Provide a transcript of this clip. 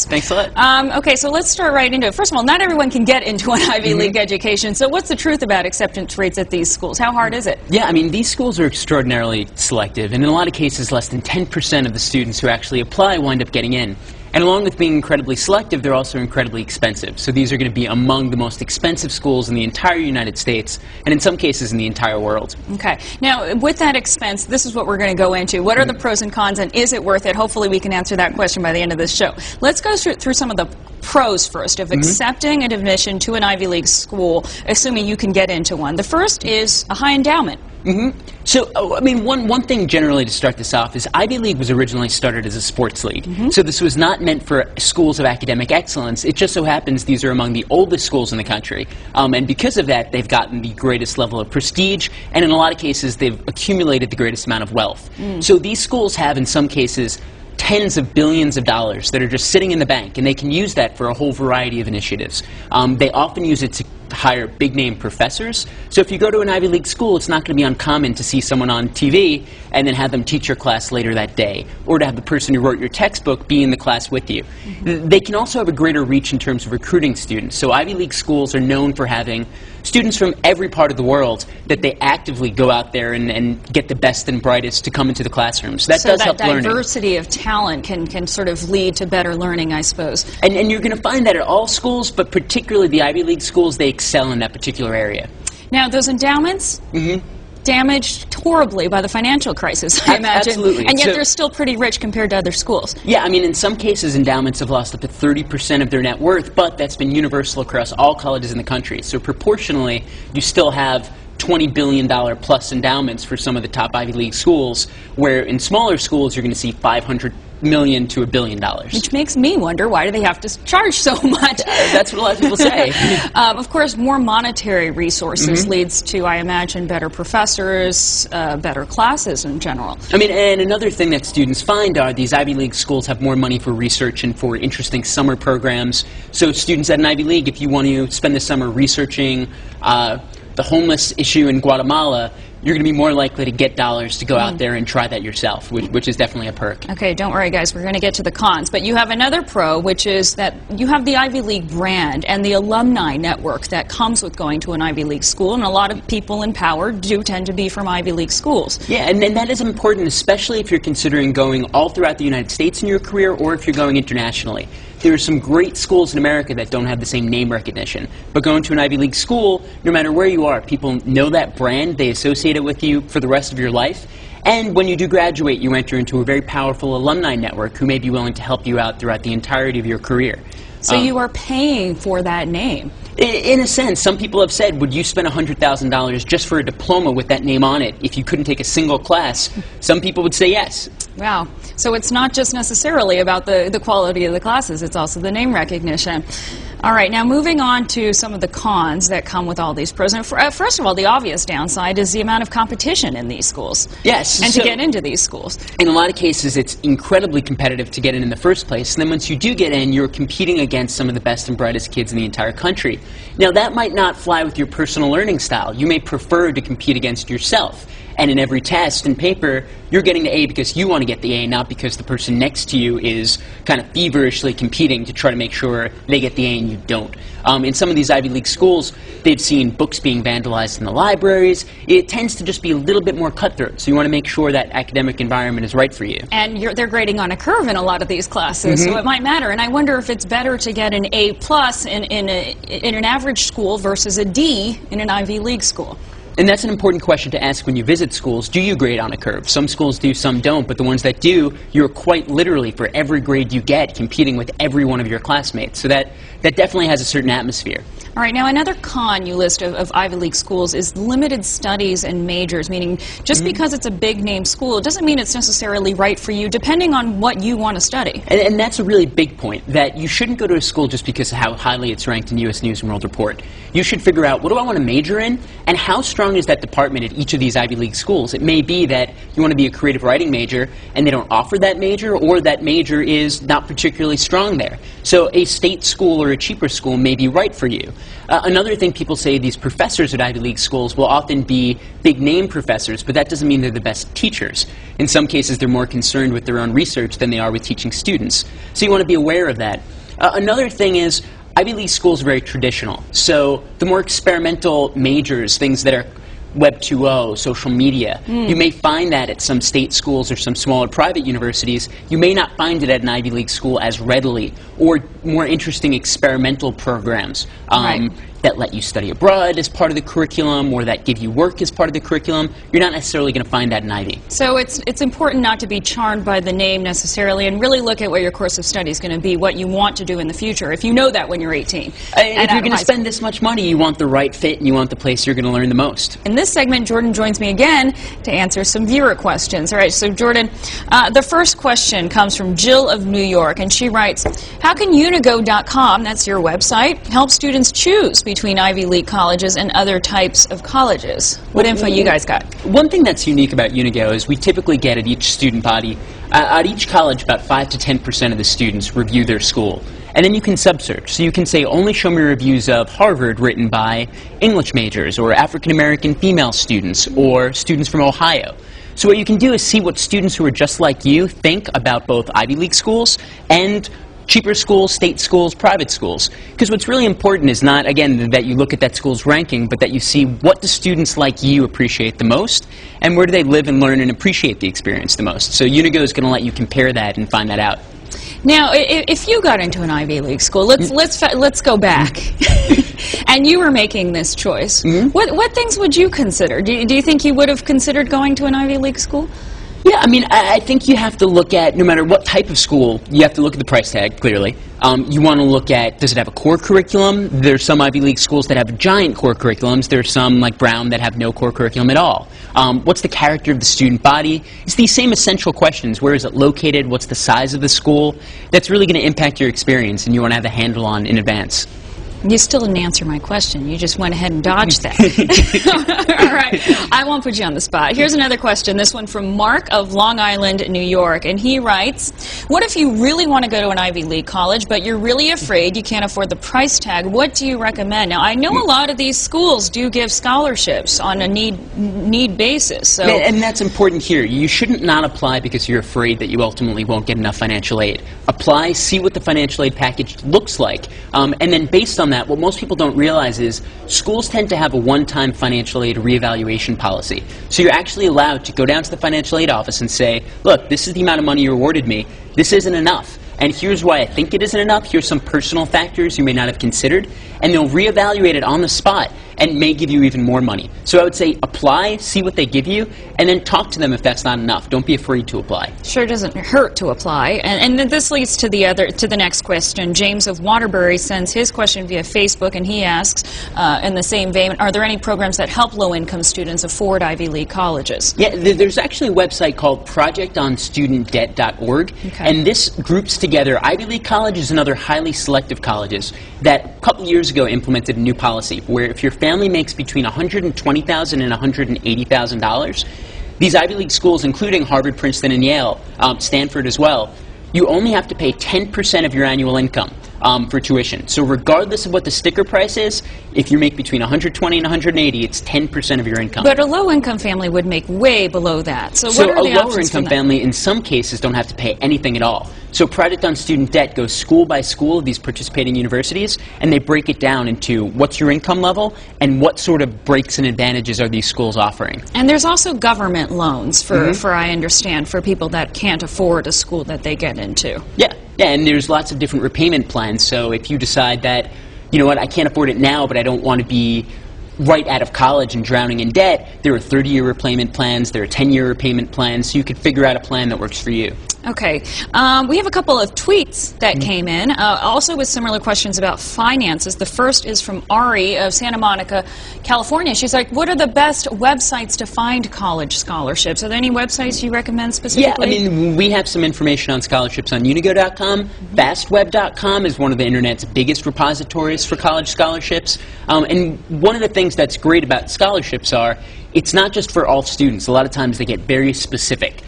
Thanks a lot. Okay, so let's start right into it. First of all, not everyone can get into an Ivy League education. So what's the truth about acceptance rates at these schools? How hard is it? Yeah, I mean, these schools are extraordinarily selective, and in a lot of cases, less than 10% of the students who actually apply wind up getting in. And along with being incredibly selective, they're also incredibly expensive. So these are going to be among the most expensive schools in the entire United States, and in some cases in the entire world. Okay. Now, with that expense, this is what we're going to go into. What are the pros and cons, and is it worth it? Hopefully we can answer that question by the end of this show. Let's go through some of the pros first of accepting an admission to an Ivy League school, assuming you can get into one. The first is a high endowment. So, I mean, one thing generally to start this off is Ivy League was originally started as a sports league. So this was not meant for schools of academic excellence. It just so happens these are among the oldest schools in the country. And because of that, they've gotten the greatest level of prestige, and in a lot of cases, they've accumulated the greatest amount of wealth. So these schools have, in some cases, tens of billions of dollars that are just sitting in the bank, and they can use that for a whole variety of initiatives. They often use it to hire big-name professors. So if you go to an Ivy League school, it's not going to be uncommon to see someone on TV and then have them teach your class later that day, or to have the person who wrote your textbook be in the class with you. They can also have a greater reach in terms of recruiting students. So Ivy League schools are known for having students from every part of the world that they actively go out there and get the best and brightest to come into the classrooms. That does help learning. So that diversity of talent can sort of lead to better learning, I suppose. And you're going to find that at all schools, but particularly the Ivy League schools, they excel in that particular area. Now, those endowments, damaged horribly by the financial crisis, I imagine. Absolutely. And yet they're still pretty rich compared to other schools. Yeah, I mean, in some cases, endowments have lost up to 30% of their net worth, but that's been universal across all colleges in the country. So proportionally, you still have $20 billion plus endowments for some of the top Ivy League schools, where in smaller schools, you're going to see $500 million to $1 billion. Which makes me wonder, why do they have to charge so much? That's what a lot of people say. Of course, more monetary resources leads to, I imagine, better professors, better classes in general. I mean, and another thing that students find are these Ivy League schools have more money for research and for interesting summer programs. So students at an Ivy League, if you want to spend the summer researching the homeless issue in Guatemala, you're going to be more likely to get dollars to go out there and try that yourself, which is definitely a perk. Okay, don't worry, guys. We're going to get to the cons. But you have another pro, which is that you have the Ivy League brand and the alumni network that comes with going to an Ivy League school, and a lot of people in power do tend to be from Ivy League schools. Yeah, and that is important, especially if you're considering going all throughout the United States in your career, or if you're going internationally. There are some great schools in America that don't have the same name recognition. But going to an Ivy League school, no matter where you are, people know that brand, they associate it with you for the rest of your life. And when you do graduate, you enter into a very powerful alumni network who may be willing to help you out throughout the entirety of your career. So you are paying for that name. In a sense, some people have said, would you spend $100,000 just for a diploma with that name on it if you couldn't take a single class? Some people would say yes. Wow. So it's not just necessarily about the quality of the classes, it's also the name recognition. All right, now moving on to some of the cons that come with all these pros. And first of all, the obvious downside is the amount of competition in these schools. Yes. And to get into these schools. In a lot of cases, it's incredibly competitive to get in the first place. And then once you do get in, you're competing against some of the best and brightest kids in the entire country. Now, that might not fly with your personal learning style. You may prefer to compete against yourself. And in every test and paper, you're getting the A because you want to get the A, not because the person next to you is kind of feverishly competing to try to make sure they get the A and you don't. In some of these Ivy League schools, they've seen books being vandalized in the libraries. It tends to just be a little bit more cutthroat, so you want to make sure that academic environment is right for you. And they're grading on a curve in a lot of these classes, so it might matter. And I wonder if it's better to get an A+ in an average school versus a D in an Ivy League school. And that's an important question to ask when you visit schools. Do you grade on a curve? Some schools do, some don't, but the ones that do, you're quite literally, for every grade you get, competing with every one of your classmates. So that definitely has a certain atmosphere. All right, now another con you list of Ivy League schools is limited studies and majors, meaning just because it's a big name school, it doesn't mean it's necessarily right for you, depending on what you want to study. And that's a really big point, that you shouldn't go to a school just because of how highly it's ranked in U.S. News & World Report. You should figure out, what do I want to major in, and how strong is that department at each of these Ivy League schools? It may be that you want to be a creative writing major, and they don't offer that major, or that major is not particularly strong there. So a state school or a cheaper school may be right for you. Another thing people say, these professors at Ivy League schools will often be big-name professors, but that doesn't mean they're the best teachers. In some cases, they're more concerned with their own research than they are with teaching students. So you want to be aware of that. Another thing is Ivy League schools are very traditional. So the more experimental majors, things that are Web 2.0, social media, you may find that at some state schools or some smaller private universities. You may not find it at an Ivy League school as readily, or more interesting experimental programs that let you study abroad as part of the curriculum, or that give you work as part of the curriculum. You're not necessarily going to find that in Ivy. So it's important not to be charmed by the name necessarily, and really look at what your course of study is going to be, what you want to do in the future, if you know that when you're 18. If you're going to spend this much money, you want the right fit and you want the place you're going to learn the most. In this segment, Jordan joins me again to answer some viewer questions. All right, so Jordan, the first question comes from Jill of New York, and she writes, how can Unigo.com, that's your website, help students choose between Ivy League colleges and other types of colleges? What info you guys got? One thing that's unique about Unigo is we typically get at each student body, at each college, about 5 to 10% of the students review their school. And then you can sub-search. So you can say, only show me reviews of Harvard written by English majors, or African-American female students, or students from Ohio. So what you can do is see what students who are just like you think about both Ivy League schools and cheaper schools, state schools, private schools. Because what's really important is not, again, that you look at that school's ranking, but that you see what do students like you appreciate the most, and where do they live and learn and appreciate the experience the most. So Unigo is going to let you compare that and find that out. Now, if you got into an Ivy League school, let's go back, and you were making this choice. What things would you consider? Do you think you would have considered going to an Ivy League school? Yeah, I mean, I think you have to look at, no matter what type of school, you have to look at the price tag, clearly. You want to look at, does it have a core curriculum? There's some Ivy League schools that have giant core curriculums. There's some, like Brown, that have no core curriculum at all. What's the character of the student body? It's these same essential questions. Where is it located? What's the size of the school? That's really going to impact your experience, and you want to have a handle on in advance. You still didn't answer my question. You just went ahead and dodged that. All right. I won't put you on the spot. Here's another question. This one from Mark of Long Island, New York. And he writes, what if you really want to go to an Ivy League college, but you're really afraid you can't afford the price tag? What do you recommend? Now, I know a lot of these schools do give scholarships on a need basis. So. And that's important here. You shouldn't not apply because you're afraid that you ultimately won't get enough financial aid. Apply, see what the financial aid package looks like, and then based on that, what most people don't realize is schools tend to have a one-time financial aid reevaluation policy. So you're actually allowed to go down to the financial aid office and say, look, this is the amount of money you awarded me. This isn't enough. And here's why I think it isn't enough. Here's some personal factors you may not have considered. And they'll reevaluate it on the spot and may give you even more money. So I would say apply, see what they give you, and then talk to them if that's not enough. Don't be afraid to apply. Sure doesn't hurt to apply. And this leads to the next question. James of Waterbury sends his question via Facebook, and he asks, in the same vein, are there any programs that help low-income students afford Ivy League colleges? Yeah, there's actually a website called projectonstudentdebt.org, and this groups together Ivy League colleges and other highly selective colleges that a couple years ago implemented a new policy where if your family makes between $120,000 and $180,000, these Ivy League schools, including Harvard, Princeton, and Yale, Stanford as well, you only have to pay 10% of your annual income for tuition. So regardless of what the sticker price is, if you make between $120 and $180, it's 10% of your income. But a low-income family would make way below that. So what are the options? A lower-income family, in some cases, don't have to pay anything at all. So Project on Student Debt goes school by school of these participating universities, and they break it down into what's your income level and what sort of breaks and advantages are these schools offering. And there's also government loans for I understand, for people that can't afford a school that they get into. Yeah, and there's lots of different repayment plans. So if you decide that, you know what, I can't afford it now, but I don't want to be right out of college and drowning in debt, there are 30-year repayment plans, there are 10-year repayment plans, so you could figure out a plan that works for you. Okay. We have a couple of tweets that came in, also with similar questions about finances. The first is from Ari of Santa Monica, California. She's like, what are the best websites to find college scholarships? Are there any websites you recommend specifically? Yeah, I mean, we have some information on scholarships on Unigo.com. Fastweb.com is one of the Internet's biggest repositories for college scholarships. And one of the things that's great about scholarships are, it's not just for all students. A lot of times they get very specific.